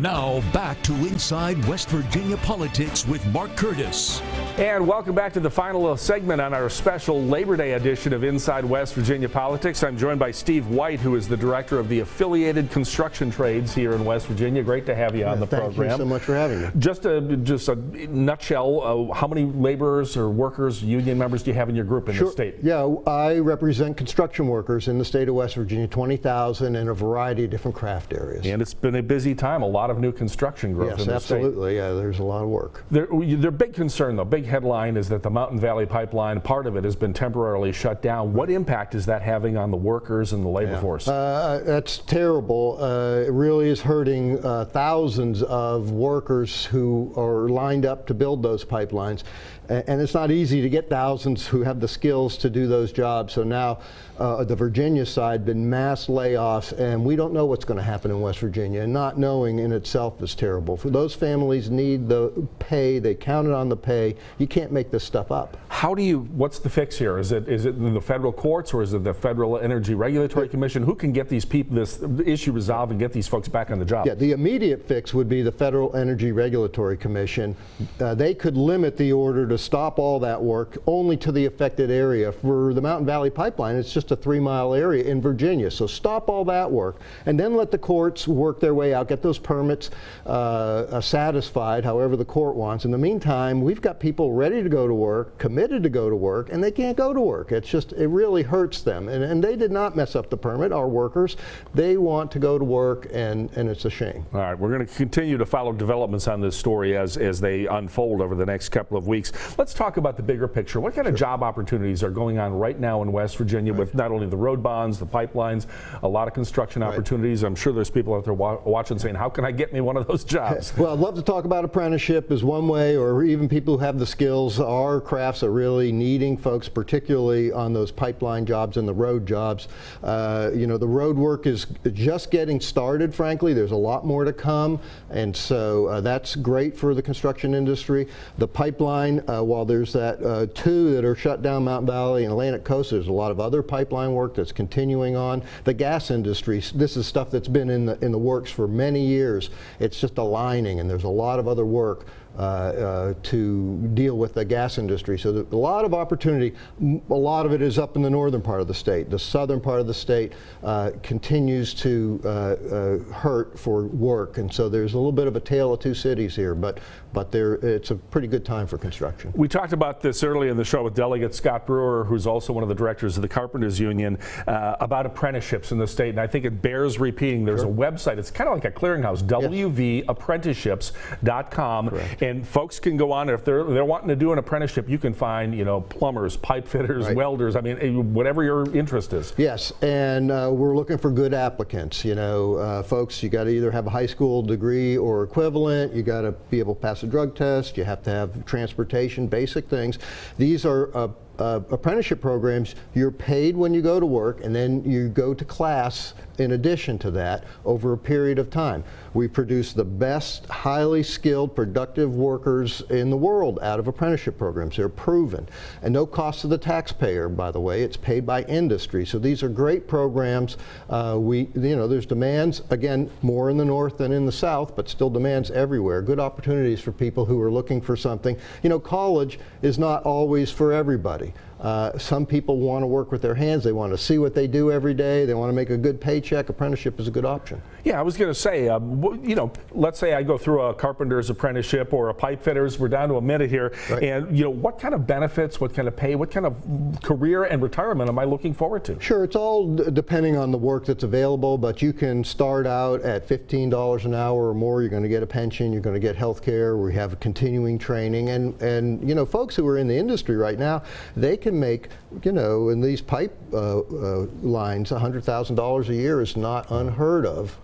Now back to Inside West Virginia Politics with Mark Curtis. And welcome back to the final segment on our special Labor Day edition of Inside West Virginia Politics. I'm joined by Steve White, who is the director of the Affiliated Construction Trades here in West Virginia. Great to have you on the program. Thank you so much for having me. Just a nutshell, how many laborers or workers, union members do you have in your group in the state? Yeah, I represent construction workers in the state of West Virginia, 20,000 in a variety of different craft areas. And it's been a busy time, a lot of new construction growth in the state. Yes, absolutely. Yeah, there's a lot of work. Their big concern, though, big headline is that the Mountain Valley Pipeline, part of it has been temporarily shut down. What impact is that having on the workers and the labor force? That's terrible. It really is hurting thousands of workers who are lined up to build those pipelines. And it's not easy to get thousands who have the skills to do those jobs. So now the Virginia side been mass layoffs, and we don't know what's going to happen in West Virginia. And not knowing in itself is terrible. For those families need the pay. They counted on the pay. You can't make this stuff up. What's the fix here? Is it in the federal courts, or is it the Federal Energy Regulatory Commission? Who can get this issue resolved and get these folks back on the job? Yeah, the immediate fix would be the Federal Energy Regulatory Commission. They could limit the order to stop all that work only to the affected area. For the Mountain Valley Pipeline, it's just a 3-mile area in Virginia. So stop all that work and then let the courts work their way out, get those permits satisfied however the court wants. In the meantime, we've got people ready to go to work, committed to go to work, and they can't go to work. It's just, it really hurts them. And they did not mess up the permit, our workers. They want to go to work, and it's a shame. All right, we're going to continue to follow developments on this story as they unfold over the next couple of weeks. Let's talk about the bigger picture. What kind of job opportunities are going on right now in West Virginia with not only the road bonds, the pipelines, a lot of construction opportunities? I'm sure there's people out there watching saying, how can I get me one of those jobs? Well, I'd love to talk about apprenticeship as one way, or even people who have the skills. Our crafts are really needing folks, particularly on those pipeline jobs and the road jobs. You know, the road work is just getting started, frankly. There's a lot more to come, and so that's great for the construction industry. The pipeline, while there's that 2 that are shut down, Mountain Valley and Atlantic Coast, there's a lot of other pipeline work that's continuing on. The gas industry, this is stuff that's been in the works for many years. It's just aligning, and there's a lot of other work to deal with the gas industry. So there's a lot of opportunity. A lot of it is up in the northern part of the state. The southern part of the state continues to hurt for work, and so there's a little bit of a tale of two cities here, but it's a pretty good time for construction. We talked about this earlier in the show with Delegate Scott Brewer, who's also one of the directors of the Carpenters Union, about apprenticeships in the state, and I think it bears repeating. There's a website, it's kind of like a clearinghouse, WVApprenticeships.com. Correct. And folks can go on, if they're wanting to do an apprenticeship, you can find, you know, plumbers, pipe fitters, welders, I mean, whatever your interest is. Yes, and we're looking for good applicants. You know, folks, you got to either have a high school degree or equivalent, you got to be able to pass a drug test, you have to have transportation, basic things. These are apprenticeship programs. You're paid when you go to work, and then you go to class in addition to that over a period of time. We produce the best, highly skilled, productive workers in the world out of apprenticeship programs. They're proven. And no cost to the taxpayer, by the way. It's paid by industry. So these are great programs. You know, there's demands, again, more in the north than in the south, but still demands everywhere. Good opportunities for people who are looking for something. You know, college is not always for everybody. Some people want to work with their hands. They want to see what they do every day. They want to make a good paycheck. Apprenticeship is a good option. Yeah, I was going to say, you know, let's say I go through a carpenter's apprenticeship or a pipe fitter's. We're down to a minute here. And, you know, what kind of benefits, what kind of pay, what kind of career and retirement am I looking forward to? Sure, it's all depending on the work that's available, but you can start out at $15 an hour or more. You're going to get a pension. You're going to get health care. We have continuing training. And you know, folks who are in the industry right now, they can make, you know, in these pipe lines, $100,000 a year is not unheard of.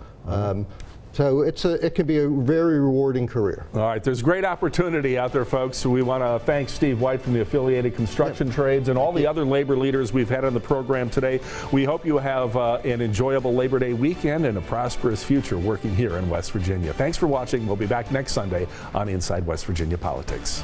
So it can be a very rewarding career. All right, there's great opportunity out there, folks. So we want to thank Steve White from the Affiliated Construction Trades and all the other labor leaders we've had on the program today. We hope you have an enjoyable Labor Day weekend and a prosperous future working here in West Virginia. Thanks for watching. We'll be back next Sunday on Inside West Virginia Politics.